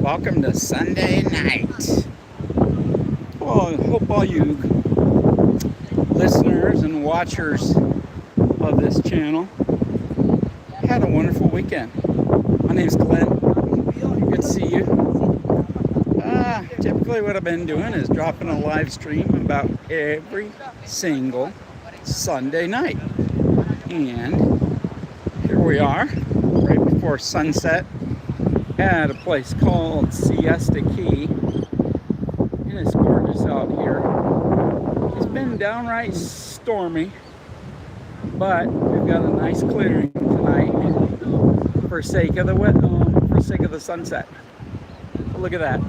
welcome to Sunday night. Well, I hope all you listeners and watchers of this channel had a wonderful weekend. My name's Glenn. Good to see you. Typically what I've been doing is dropping a live stream about every single Sunday night. And here we are, right before sunset, at a place called Siesta Key. And it's gorgeous out here. It's been downright stormy, but we've got a nice clearing tonight for sake of the sunset. But look at that.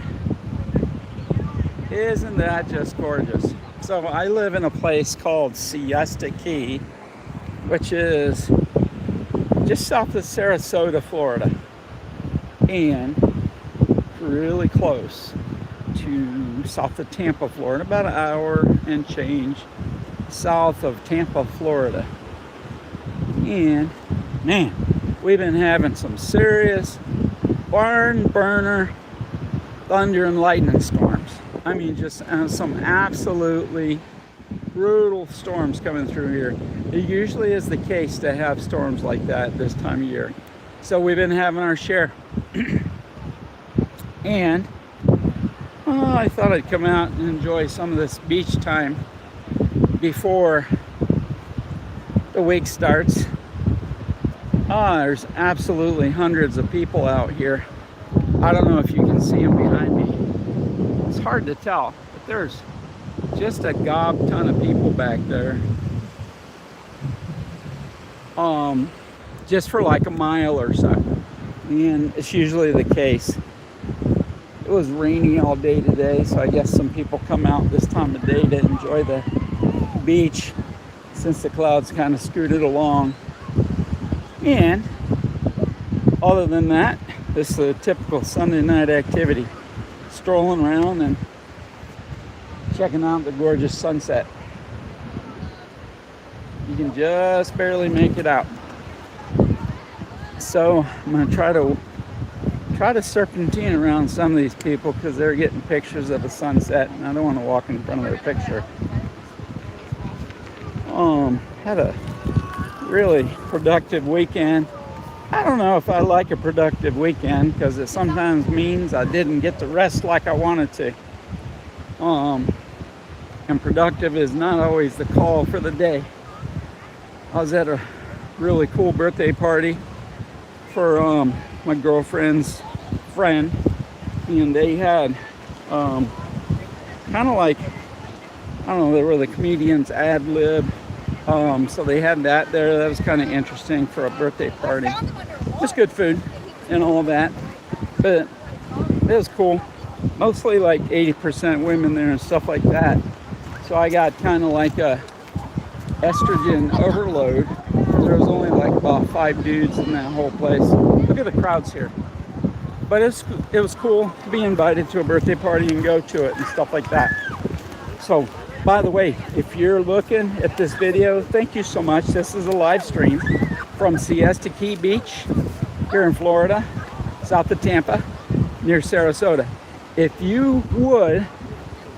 Isn't that just gorgeous? So I live in a place called Siesta Key, which is just south of Sarasota, Florida, and really close to south of Tampa, Florida, about an hour and change south of Tampa, Florida. And man, we've been having some serious barn burner thunder and lightning storms. I mean, just some absolutely brutal storms coming through here. It usually is the case to have storms like that this time of year. So we've been having our share. And I thought I'd come out and enjoy some of this beach time before the week starts. There's absolutely hundreds of people out here. I don't know if you can see them behind me. It's hard to tell, but there's just a gob ton of people back there. Just for like a mile or so. And it's usually the case. It was rainy all day today, so I guess some people come out this time of day to enjoy the beach since the clouds kind of scooted along. And other than that, this is a typical Sunday night activity. Strolling around and checking out the gorgeous sunset. You can just barely make it out. So I'm going to try to serpentine around some of these people because they're getting pictures of a sunset and I don't want to walk in front of their picture. Had a really productive weekend. I don't know if I like a productive weekend because it sometimes means I didn't get to rest like I wanted to. And productive is not always the call for the day. I was at a really cool birthday party for my girlfriend's friend, and they had kind of like, I don't know, they were the comedians ad lib. So they had that there. That was kind of interesting for a birthday party. Just good food and all that, but it was cool. Mostly like 80% women there and stuff like that. So I got kind of like a estrogen overload. There was only like about 5 dudes in that whole place. Look at the crowds here. But it was cool to be invited to a birthday party and go to it and stuff like that. So, by the way, if you're looking at this video, thank you so much. This is a live stream from Siesta Key Beach here in Florida, south of Tampa, near Sarasota. If you would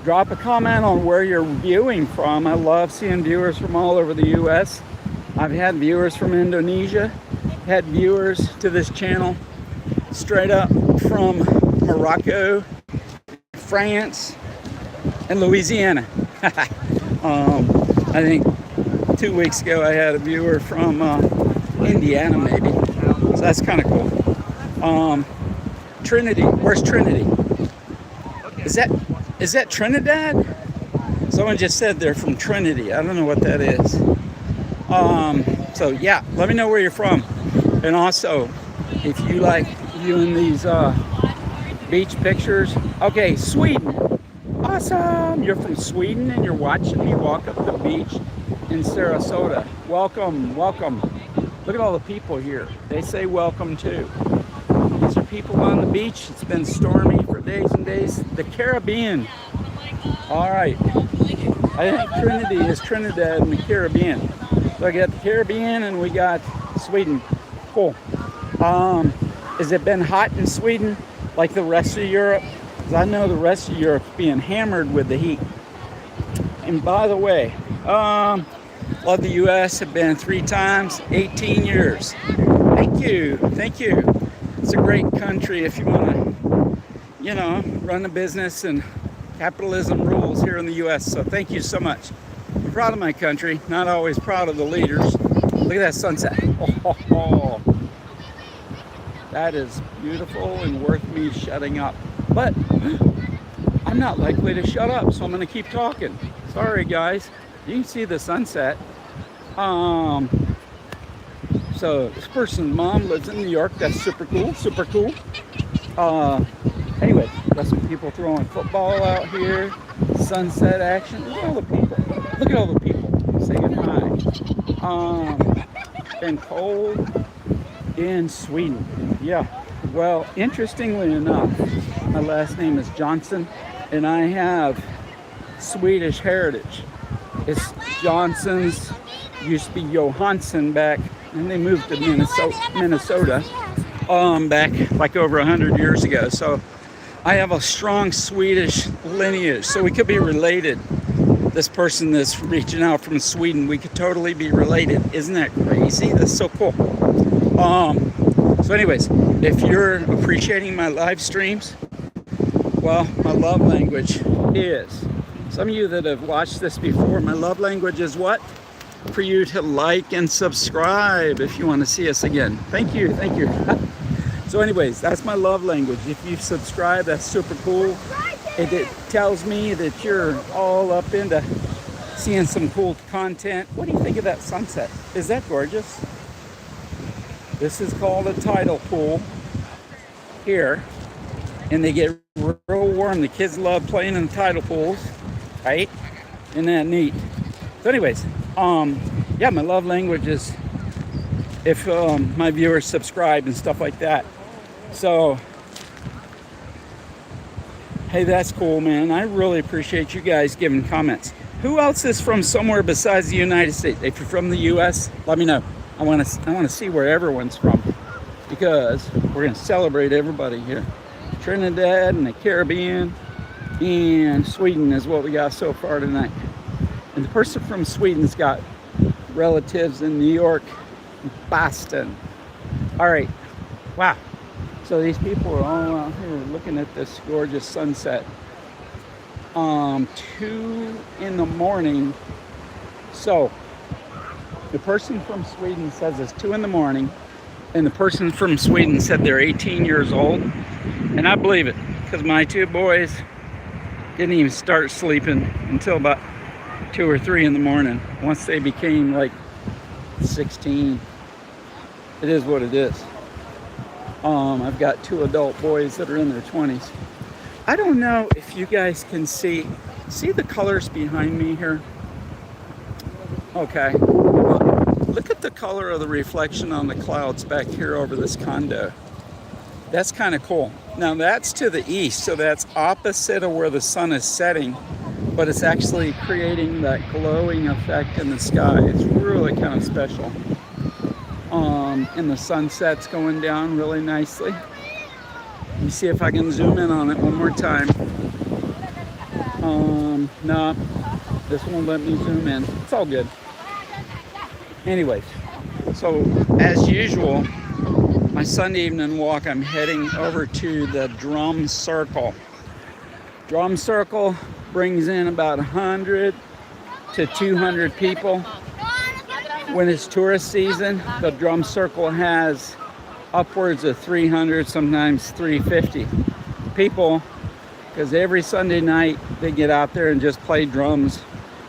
drop a comment on where you're viewing from. I love seeing viewers from all over the US. I've had viewers from Indonesia, had viewers to this channel straight up from Morocco, France, and Louisiana. I think 2 weeks ago I had a viewer from Indiana maybe. So that's kind of cool. Trinity, where's Trinity? Is that Trinidad? Someone just said they're from Trinity. I don't know what that is. So yeah, let me know where you're from. And also, if you like viewing these beach pictures. Okay, Sweden. Awesome. You're from Sweden and you're watching me walk up the beach in Sarasota. Welcome, welcome. Look at all the people here. They say welcome too. These are people on the beach. It's been stormy for days and days. The Caribbean. All right. I think Trinity is Trinidad and the Caribbean. So I got the Caribbean and we got Sweden. Cool. Has it been hot in Sweden? like the rest of Europe, because I know the rest of Europe's being hammered with the heat. And by the way, love the U.S. Have been 3 times, 18 years. Thank you, thank you. It's a great country if you want to, you know, run a business, and capitalism rules here in the U.S. So thank you so much. I'm proud of my country, not always proud of the leaders. Look at that sunset. Oh. That is beautiful and worth me shutting up. But I'm not likely to shut up, so I'm going to keep talking. Sorry, guys. You can see the sunset. So this person's mom lives in New York. That's super cool, super cool. Anyway, got some people throwing football out here. Sunset action. Look at all the people. Look at all the people saying hi. Been cold in Sweden. Yeah. Well, interestingly enough, my last name is Johnson, and I have Swedish heritage. It's Johnson's, used to be Johansson back, and they moved to Minnesota back like over 100 years ago. So I have a strong Swedish lineage, so we could be related. This person that's reaching out from Sweden, we could totally be related. Isn't that crazy? That's so cool. So anyways, if you're appreciating my live streams, well, my love language is, some of you that have watched this before, my love language is what? For you to like and subscribe if you want to see us again. Thank you, thank you. So anyways, that's my love language. If you subscribe, that's super cool. It tells me that you're all up into seeing some cool content. What do you think of that sunset? Is that gorgeous? This is called a tidal pool here, and they get real warm. The kids love playing in the tidal pools, right? Isn't that neat? So anyways, yeah, my love language is if my viewers subscribe and stuff like that. So hey, that's cool, man. I really appreciate you guys giving comments. Who else is from somewhere besides the United States? If you're from the U.S., let me know. I want to see where everyone's from, because we're going to celebrate everybody here. Trinidad and the Caribbean and Sweden is what we got so far tonight. And the person from Sweden's got relatives in New York, Boston. All right. Wow. So these people are all out here looking at this gorgeous sunset. 2 in the morning. So the person from Sweden says it's 2 in the morning, and the person from Sweden said they're 18 years old. And I believe it, because my 2 boys didn't even start sleeping until about 2 or 3 in the morning. Once they became like 16, it is what it is. I've got 2 adult boys that are in their 20s. I don't know if you guys can see the colors behind me here. Okay. Look at the color of the reflection on the clouds back here over this condo. That's kind of cool. Now that's to the east, so that's opposite of where the sun is setting, but it's actually creating that glowing effect in the sky. It's really kind of special. And the sunset's going down really nicely. Let me see if I can zoom in on it one more time. No, this won't let me zoom in. It's all good. Anyways, so as usual, my Sunday evening walk, I'm heading over to the Drum Circle. Drum Circle brings in about 100 to 200 people. When it's tourist season, the Drum Circle has upwards of 300, sometimes 350 people, because every Sunday night they get out there and just play drums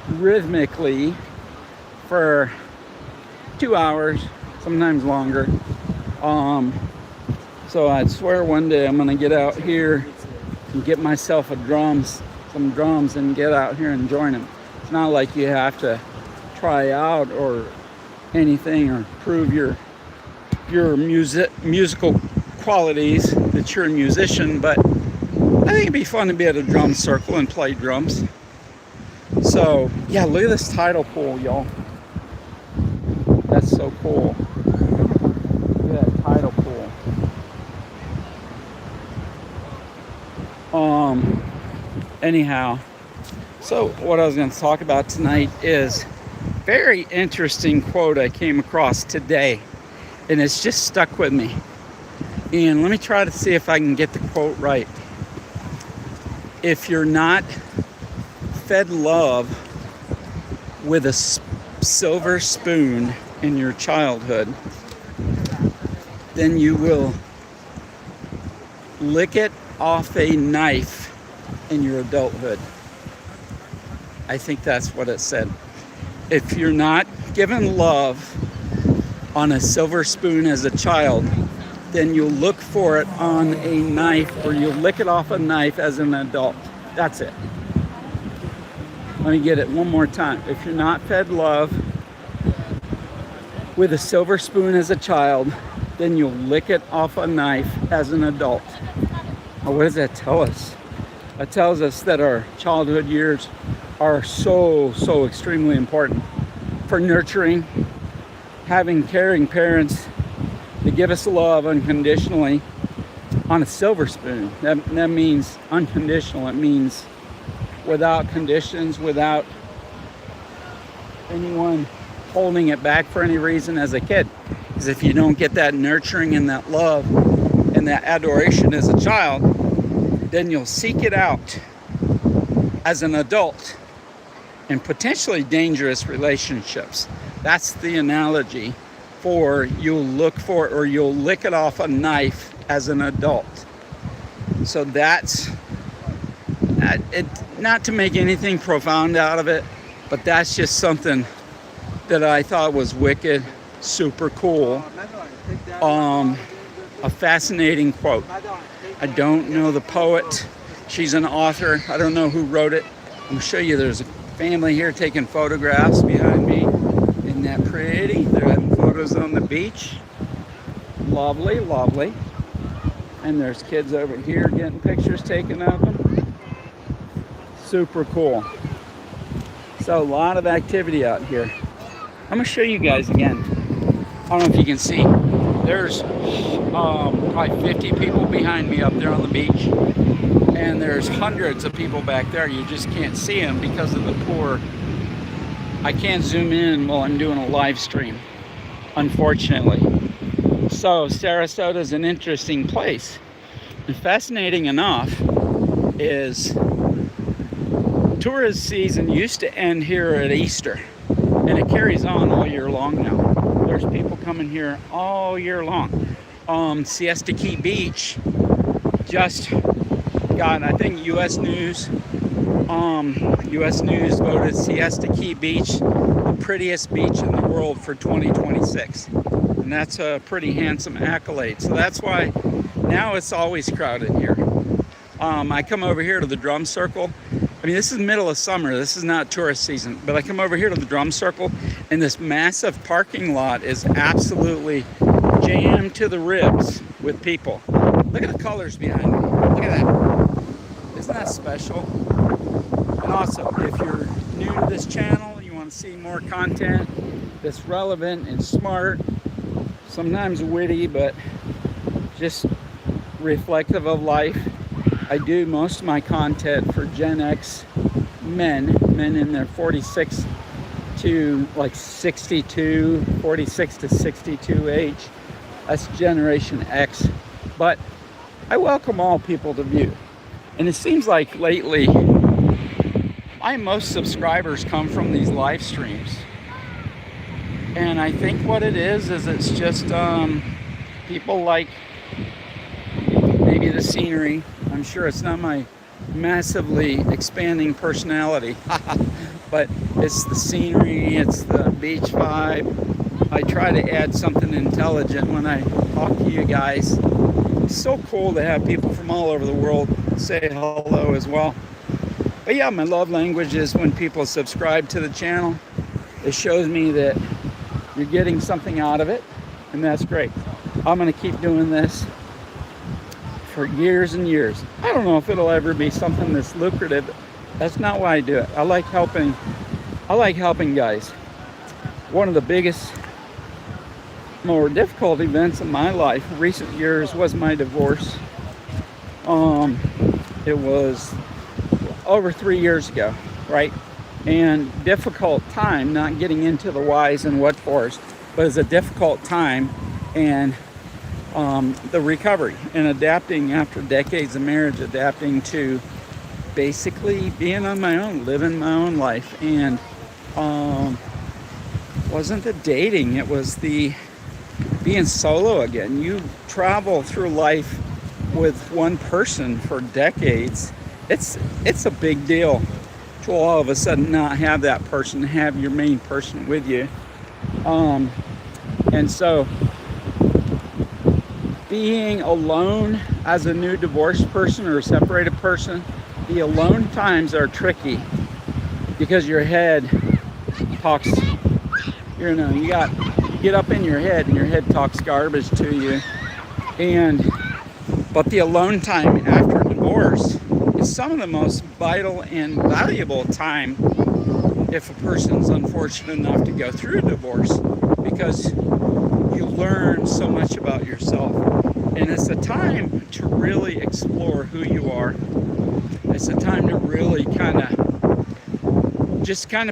rhythmically for 2 hours, sometimes longer. So I swear one day I'm gonna get out here and get myself some drums and get out here and join them. It's not like you have to try out or anything or prove your musical qualities that you're a musician, but I think it'd be fun to be at a drum circle and play drums. So yeah, look at this tidal pool, y'all. That's so cool. Look at that tidal pool. Anyhow, so what I was going to talk about tonight is very interesting quote I came across today, and it's just stuck with me. And let me try to see if I can get the quote right. If you're not fed love with a silver spoon in your childhood, then you will lick it off a knife in your adulthood. I think that's what it said. If you're not given love on a silver spoon as a child, then you'll look for it on a knife, or you'll lick it off a knife as an adult. That's it. Let me get it one more time. If you're not fed love with a silver spoon as a child, then you'll lick it off a knife as an adult. Now, what does that tell us? That tells us that our childhood years are so extremely important for nurturing, having caring parents to give us love unconditionally on a silver spoon. That means unconditional. It means without conditions, without anyone holding it back for any reason as a kid. Because if you don't get that nurturing and that love and that adoration as a child, then you'll seek it out as an adult in potentially dangerous relationships. That's the analogy for you'll look for, or you'll lick it off a knife as an adult. So that's it, not to make anything profound out of it, but that's just something that I thought was wicked, super cool. A fascinating quote. I don't know the poet. She's an author. I don't know who wrote it. I'm going to show you, there's a family here taking photographs behind me. Isn't that pretty? They're having photos on the beach. Lovely, lovely. And there's kids over here getting pictures taken of them. Super cool. So a lot of activity out here. I'm going to show you guys again. I don't know if you can see. There's probably 50 people behind me up there on the beach. And there's hundreds of people back there. You just can't see them because of the poor. I can't zoom in while I'm doing a live stream, unfortunately. So Sarasota is an interesting place. And fascinating enough is tourist season used to end here at Easter. And it carries on all year long now. There's people coming here all year long. Siesta Key Beach just got, I think U.S. News voted Siesta Key Beach the prettiest beach in the world for 2026. And that's a pretty handsome accolade. So that's why now it's always crowded here. I come over here to the Drum Circle. I mean, this is middle of summer. This is not tourist season. But I come over here to the Drum Circle, and this massive parking lot is absolutely jammed to the ribs with people. Look at the colors behind me. Look at that. Isn't that special? And also, if you're new to this channel, you want to see more content that's relevant and smart, sometimes witty, but just reflective of life. I do most of my content for Gen X men in their 46 to like 62, 46 to 62 age. That's Generation X. But I welcome all people to view. And it seems like lately, my most subscribers come from these live streams. And I think what it is it's just people like maybe the scenery. I'm sure it's not my massively expanding personality, but it's the scenery, it's the beach vibe. I try to add something intelligent when I talk to you guys. It's so cool to have people from all over the world say hello as well. But yeah, my love language is when people subscribe to the channel. It shows me that you're getting something out of it, and that's great. I'm going to keep doing this for years and years. I don't know if it'll ever be something that's lucrative. That's not why I do it. I like helping guys. One of the biggest, more difficult events in my life, recent years, was my divorce. It was over 3 years ago, right? And difficult time, not getting into the whys and what fors, but it's a difficult time, and the recovery and adapting after decades of marriage, adapting to basically being on my own, living my own life. And wasn't the dating, it was the being solo again. You travel through life with one person for decades. It's a big deal to all of a sudden not have that person, have your main person with you. And so being alone as a new divorced person or a separated person, the alone times are tricky because your head talks, you get up in your head and your head talks garbage to you. But the alone time after divorce is some of the most vital and valuable time if a person's unfortunate enough to go through a divorce, because you learn so much about yourself. And it's a time to really explore who you are. It's a time to really kind of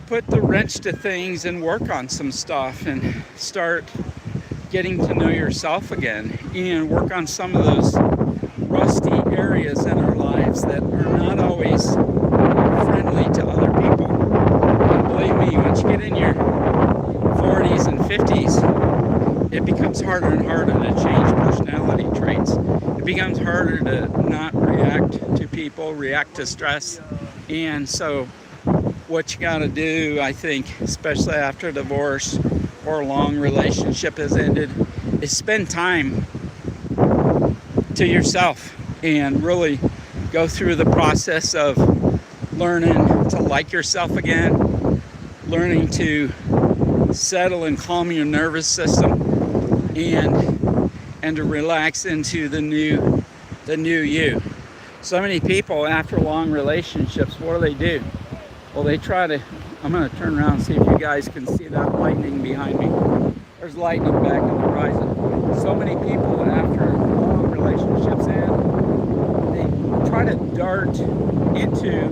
put the wrench to things and work on some stuff and start getting to know yourself again and work on some of those rusty areas in our lives that are not always friendly to other people. And believe me, once you get in your 40s and 50s, it becomes harder and harder to change personality traits. It becomes harder to not react to people, react to stress. And so what you got to do, I think, especially after a divorce or a long relationship has ended, is spend time to yourself and really go through the process of learning to like yourself again, learning to settle and calm your nervous system, and to relax into the new you. So many people after long relationships, what do? Well, they try to, I'm going to turn around and see if you guys can see that lightning behind me. There's lightning back on the horizon. So many people after long relationships end, they try to dart into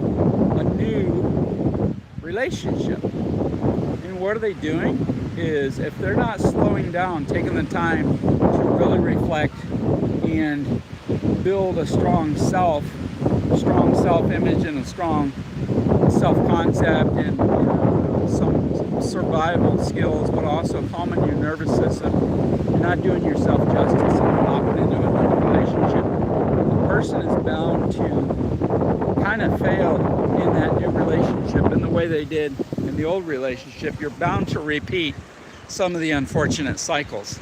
a new relationship. And what are they doing is, if they're not slowing down, taking the time to really reflect and build a strong self-image and a strong self-concept and some survival skills, but also calming your nervous system, you're not doing yourself justice and hopping into another relationship. The person is bound to kind of fail in that new relationship in the way they did in the old relationship. You're bound to repeat some of the unfortunate cycles.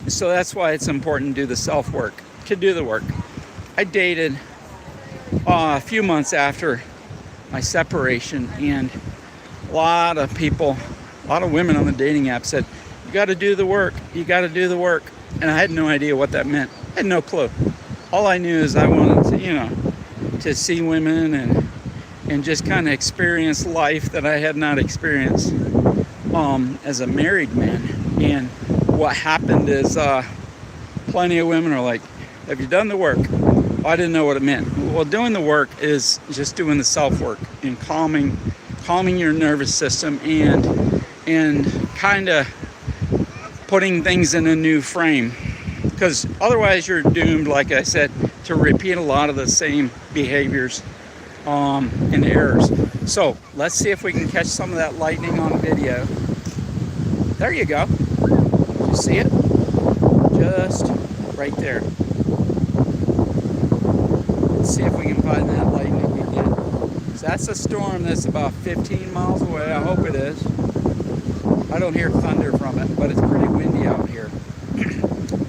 So that's why it's important to do the self-work, to do the work. I dated a few months after my separation, and a lot of women on the dating app said, you got to do the work, and I had no idea what that meant. I had no clue. All I knew is I wanted to, to see women and just kind of experience life that I had not experienced as a married man. And what happened is plenty of women are like, have you done the work? Well, I didn't know what it meant. Well, doing the work is just doing the self-work and calming your nervous system and kind of putting things in a new frame. Because otherwise you're doomed, like I said, to repeat a lot of the same behaviors and errors. So let's see if we can catch some of that lightning on video. There you go. You see it? Just right there. Let's see if we can find that lightning we did. So that's a storm that's about 15 miles away. I hope it is. I don't hear thunder from it, but it's pretty windy out here.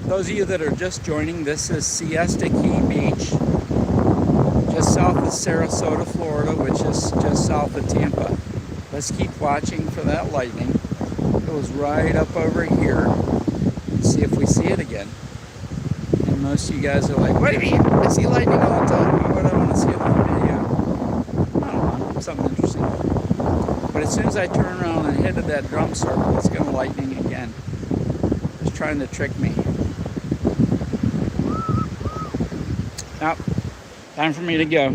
Those of you that are just joining, this is Siesta Key Beach, just south of Sarasota, Florida, which is just south of Tampa. Let's keep watching for that lightning. It goes right up over here. Let's see if we see it again. And most of you guys are like, wait a minute, I see lightning all the time. Why would I want to see it on video? I don't know, something interesting. But as soon as I turn around and head to that drum circle, it's going to lightning again. It's trying to trick me. Now, Time for me to go.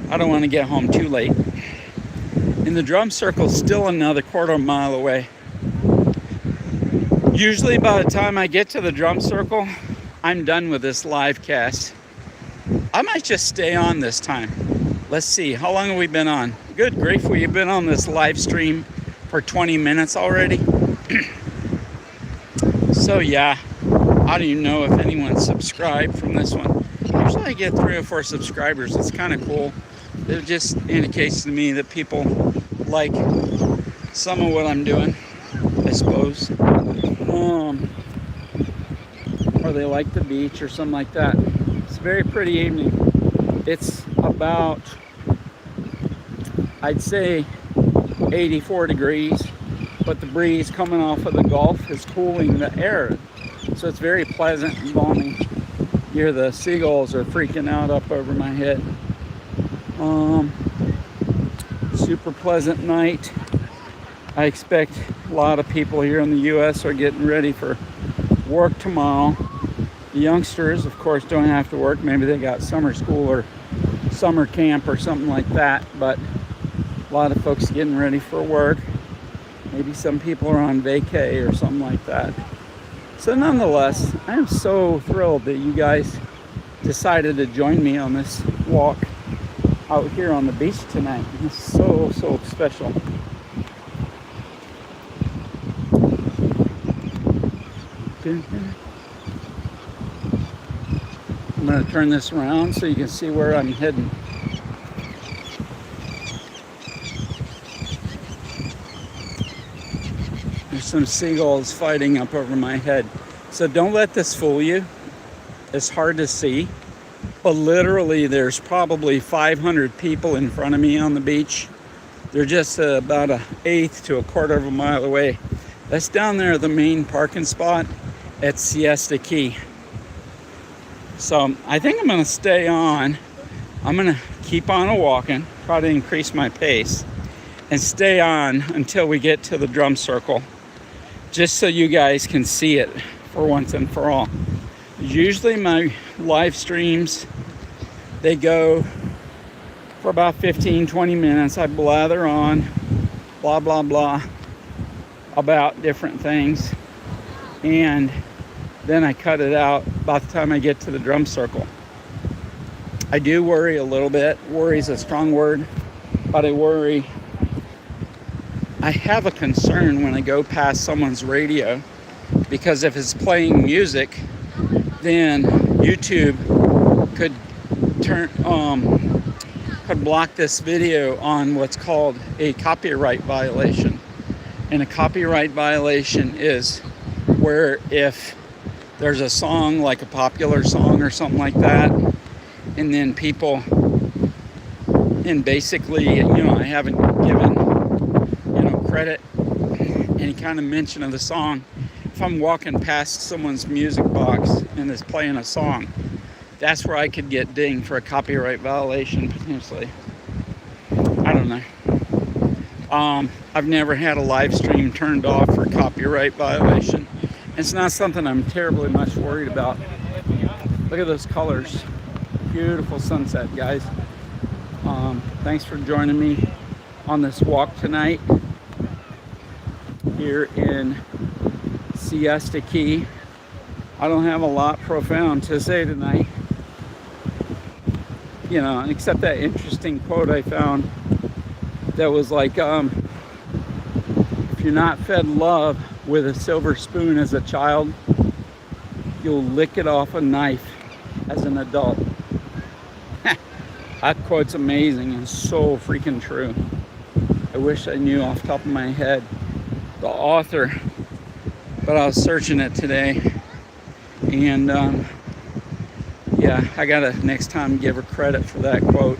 I don't want to get home too late. And the drum circle's still another quarter mile away. Usually by the time I get to the drum circle, I'm done with this live cast. I might just stay on this time. Let's see, how long have we been on? Good grief, we've been on this live stream for 20 minutes already. So yeah, I don't even know if anyone subscribed from this one. Usually I get 3 or 4 subscribers. It's kind of cool. It just indicates to me that people like some of what I'm doing, I suppose. Or they like the beach or something like that. It's a very pretty evening. It's about, I'd say, 84 degrees, but the breeze coming off of the Gulf is cooling the air. So it's very pleasant and balmy. You hear the seagulls are freaking out up over my head. Super pleasant night. I expect a lot of people here in the U.S. are getting ready for work tomorrow. The youngsters, of course, don't have to work. Maybe they got summer school or summer camp or something like that, but a lot of folks getting ready for work. Maybe some people are on vacay or something like that. So nonetheless, I am so thrilled that you guys decided to join me on this walk out here on the beach tonight. It's so special. I'm going to turn this around so you can see where I'm heading. There's some seagulls fighting up over my head. So don't let this fool you. It's hard to see. But literally there's probably 500 people in front of me on the beach. They're just about 1/8 to 1/4 of a mile away. That's down there, the main parking spot at Siesta Key. So I think I'm gonna stay on. I'm gonna keep on walking, try to increase my pace, and stay on until we get to the drum circle, just so you guys can see it for once and for all. Usually my live streams, they go for about 15-20 minutes. I blather on, blah, blah, blah, about different things. And then I cut it out about the time I get to the drum circle. I do worry a little bit. Worry is a strong word, but I worry. I have a concern when I go past someone's radio, because if it's playing music, then YouTube could could block this video on what's called a copyright violation. And a copyright violation is where if there's a song, like a popular song or something like that, and then people, and basically, I haven't given, credit, any kind of mention of the song. If I'm walking past someone's music box and it's playing a song, that's where I could get dinged for a copyright violation, potentially. I don't know. I've never had a live stream turned off for copyright violation. It's not something I'm terribly much worried about. Look at those colors. Beautiful sunset, guys. Thanks for joining me on this walk tonight here in Siesta Key. I don't have a lot profound to say tonight, except that interesting quote I found that was like, if you're not fed love with a silver spoon as a child, you'll lick it off a knife as an adult. That quote's amazing and so freaking true. I wish I knew off the top of my head the author, but I was searching it today, and I gotta next time give her credit for that quote.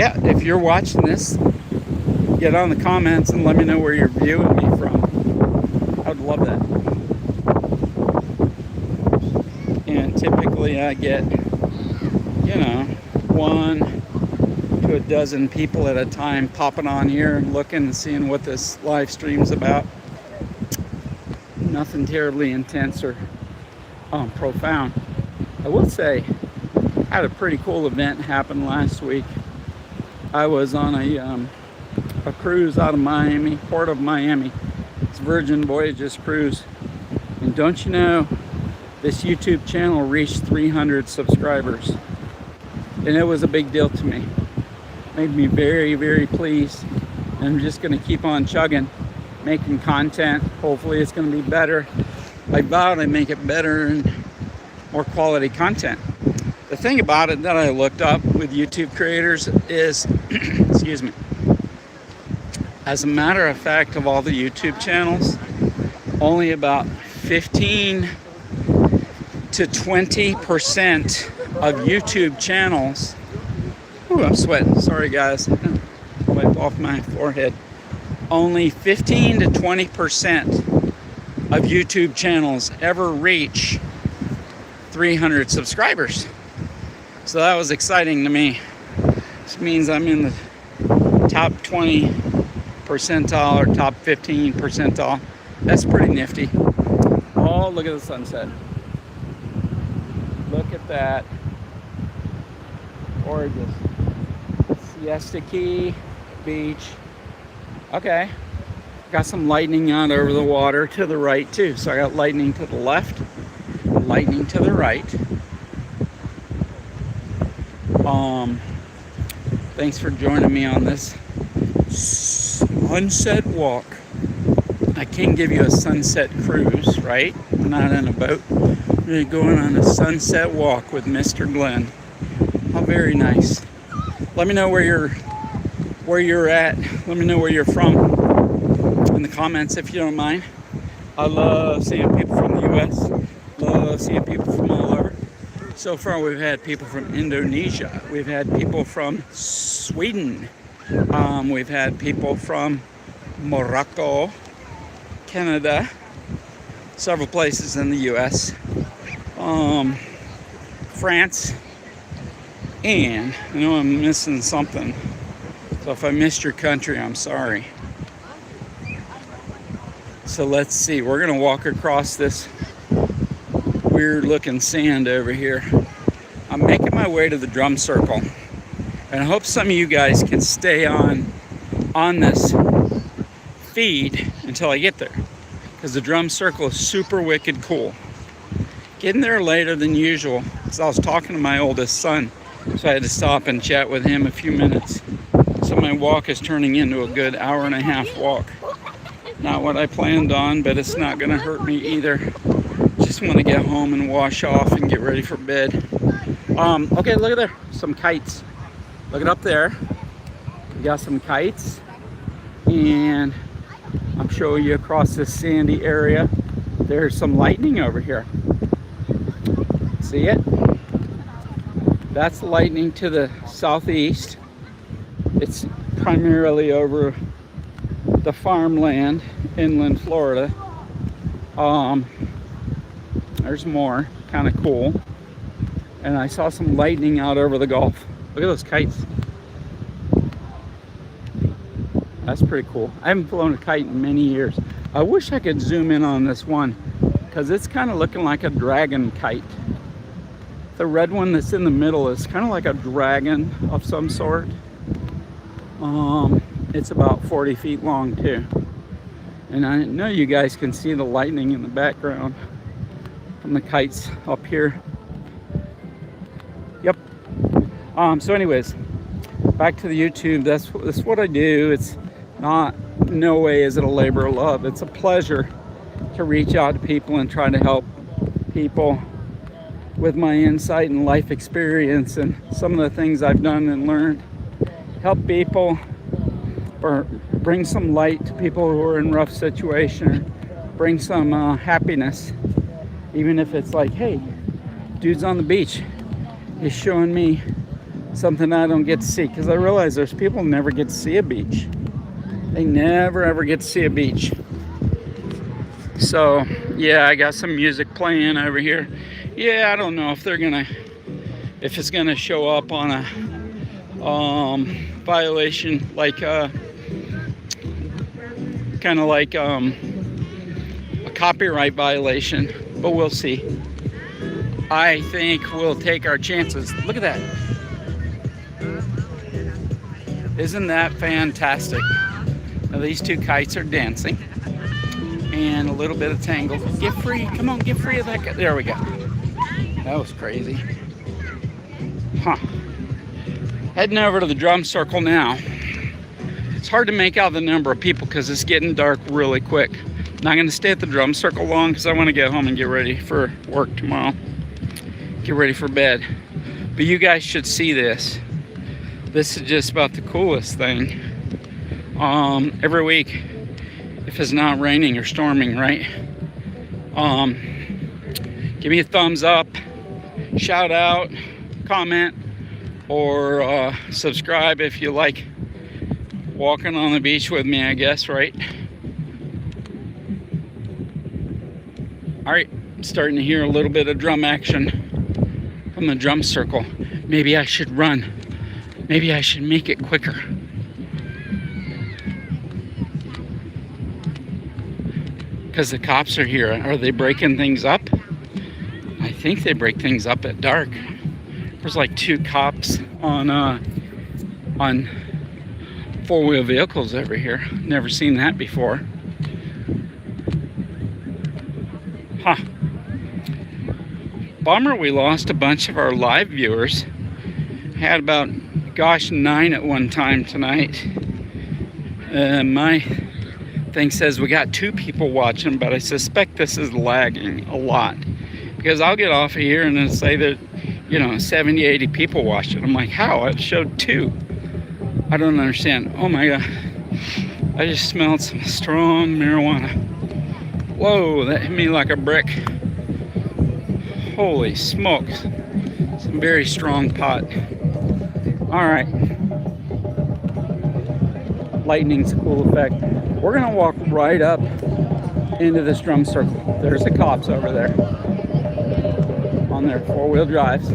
If you're watching this, get on the comments and let me know where you're viewing me from. I would love that. And typically I get 1 to a dozen people at a time popping on here and looking and seeing what this live stream's about. Nothing terribly intense or profound. I I will say, I had a pretty cool event happen last week. I was on a cruise out of Miami, Port of Miami. It's Virgin Voyages cruise. And don't you know, this YouTube channel reached 300 subscribers. And it was a big deal to me. Made me very, very pleased. And I'm just gonna keep on chugging, making content. Hopefully it's gonna be better. I vowed I'd make it better and more quality content. The thing about it that I looked up with YouTube creators is, excuse me, as a matter of fact, of all the YouTube channels, only about 15 to 20% of YouTube channels, ooh, I'm sweating, sorry guys, wipe off my forehead. Only 15 to 20% of YouTube channels ever reach 300 subscribers. So that was exciting to me. This means I'm in the top 20 percentile or top 15 percentile. That's pretty nifty. Oh, look at the sunset. Look at that. Gorgeous. Siesta Key Beach. Okay. Got some lightning out over the water to the right too. So I got lightning to the left, lightning to the right. Thanks for joining me on this sunset walk. I can't give you a sunset cruise, right? We're not in a boat. We're going on a sunset walk with Mr. Glenn. How very nice. Let me know where you're at. Let me know where you're from in the comments if you don't mind. I love seeing people from the US. Love seeing people from all over. So far we've had people from Indonesia. We've had people from Sweden. We've had people from Morocco, Canada, several places in the US, France, and I know I'm missing something. So if I missed your country, I'm sorry. So let's see, we're gonna walk across this weird looking sand over here. I'm making my way to the drum circle, and I hope some of you guys can stay on this feed until I get there, because the drum circle is super wicked cool. Getting there later than usual because I was talking to my oldest son, so I had to stop and chat with him a few minutes. So my walk is turning into a good hour and a half walk. Not what I planned on, but it's not gonna hurt me either. Just want to get home and wash off and get ready for bed. Okay, look at there, some kites. Look it up there. We got some kites, and I'm showing you across this sandy area. There's some lightning over here. See it? That's lightning to the southeast. It's primarily over the farmland, inland Florida. There's more, kind of cool. And I saw some lightning out over the Gulf. Look at those kites. That's pretty cool. I haven't flown a kite in many years. I wish I could zoom in on this one, because it's kind of looking like a dragon kite. The red one that's in the middle is kind of like a dragon of some sort. It's about 40 feet long too. And I know you guys can see the lightning in the background from the kites up here. Yep. So anyways, back to the YouTube. That's what I do. It's not, no way is it a labor of love. It's a pleasure to reach out to people and try to help people with my insight and life experience and some of the things I've done and learned. Help people, or bring some light to people who are in rough situation, or bring some happiness. Even if it's like, hey, dude's on the beach, he's showing me something I don't get to see. Because I realize there's people who never get to see a beach. They never ever get to see a beach. So yeah, I got some music playing over here. Yeah, I don't know if it's gonna show up on a violation, like kind of like a copyright violation, but we'll see. I think we'll take our chances. Look at that. Isn't that fantastic? Now these two kites are dancing. And a little bit of tangle. Get free. Come on, get free of that guy. There we go. That was crazy. Huh. Heading over to the drum circle now. It's hard to make out the number of people because it's getting dark really quick. Not going to stay at the drum circle long because I want to get home and get ready for work tomorrow. Get ready for bed. But you guys should see this. This is just about the coolest thing. Every week, if it's not raining or storming, right? Give me a thumbs up, shout out, comment, or subscribe if you like walking on the beach with me, I guess, right? All right, I'm starting to hear a little bit of drum action from the drum circle. Maybe I should run. Maybe I should make it quicker. Because the cops are here. Are they breaking things up? I think they break things up at dark. There's like 2 cops on four-wheel vehicles over here. Never seen that before. Huh. Bummer we lost a bunch of our live viewers. Had about, gosh, 9 at one time tonight. My thing says we got 2 people watching, but I suspect this is lagging a lot. Because I'll get off of here and it'll say that, 70, 80 people watching. I'm like, how? It showed 2. I don't understand. Oh my God. I just smelled some strong marijuana. Whoa, that hit me like a brick. Holy smokes. Some very strong pot. All right. Lightning's a cool effect. We're gonna walk right up into this drum circle. There's the cops over there on their 4-wheel drives.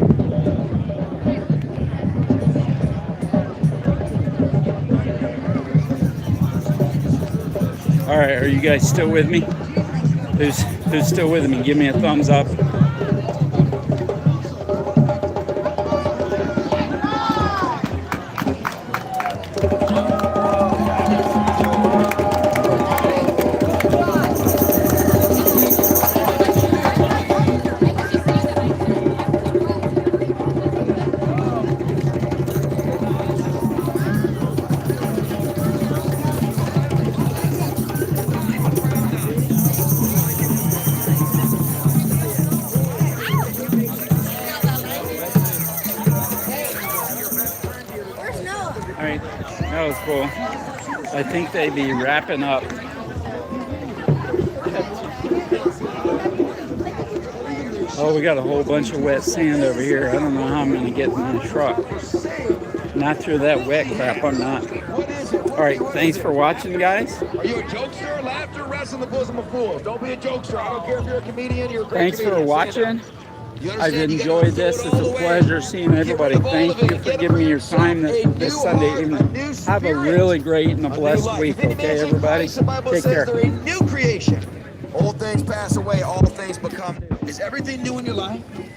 All right, are you guys still with me? Who's still with me? Give me a thumbs up. Alright, that was cool. I think they'd be wrapping up. Oh, we got a whole bunch of wet sand over here. I don't know how I'm going to get in my truck. Not through that wet crap, I'm not. Alright, thanks for watching, guys. Are you a jokester? Laughter rests in the bosom of fools. Don't be a jokester. I don't care if you're a comedian, you're a great Thanks comedian. for watching. I've enjoyed this. It's a pleasure seeing everybody. Thank you for giving me your time this Sunday evening. Have a really great and a blessed week, okay, everybody? Take care. They're a new creation. Old things pass away, all things become new. Is everything new in your life?